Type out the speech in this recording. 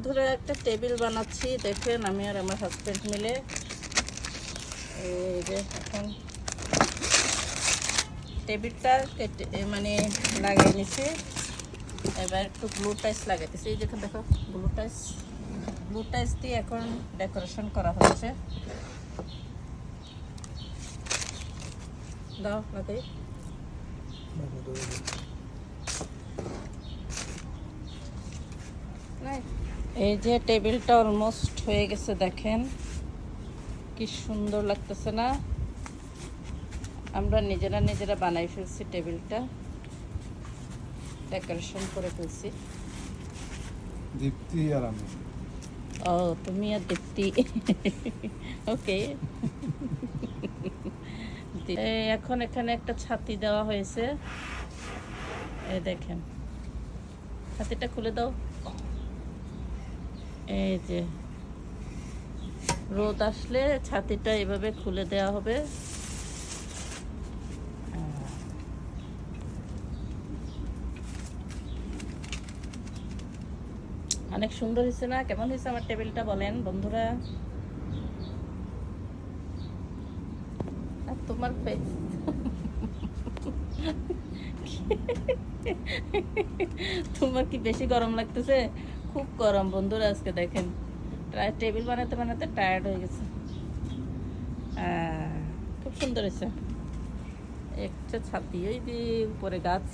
ধরে একটা টেবিল বানাচ্ছি, দেখেন আমি আর আমার হাজব্যান্ড মিলে। এই যে এখন টেবিলটা মানে লাগিয়ে নিছি। এবার একটু ব্লু টাইস লাগাইতেছি। এই দেখুন, দেখো ব্লু টাইস দিয়ে এখন ডেকোরেশন করা হচ্ছে। দাও লাগাই। এই যে টেবিলটা অলমোস্ট হয়ে গেছে, দেখেন কি সুন্দর লাগতেছে না? আমরা নিজেরা বানাই ফেলছি, টেবিলটা ডেকোরেশন করে ফেলছি। দীপ্তি আর আমি। ও, তুমি আর দীপ্তি। ওকে। এখন এখানে একটা ছাতি দেওয়া হয়েছে। এই দেখেন, ছাতিটা খুলে দাও। এই যে রোদ আসলে ছাতিটা এভাবে খুলে দেওয়া হবে। অনেক সুন্দর হয়েছে না? কেমন হয়েছে আমার টেবিলটা বলেন বন্ধুরা? আর তোমার তোমার কি বেশি গরম লাগতেছে? খুব গরম বন্ধুরা আজকে, দেখেন টেবিল বানাতে বানাতে টায়ার্ড হয়ে গেছে। খুব সুন্দর হয়েছে। একটা ছাতি, ওই যে উপরে গাছ।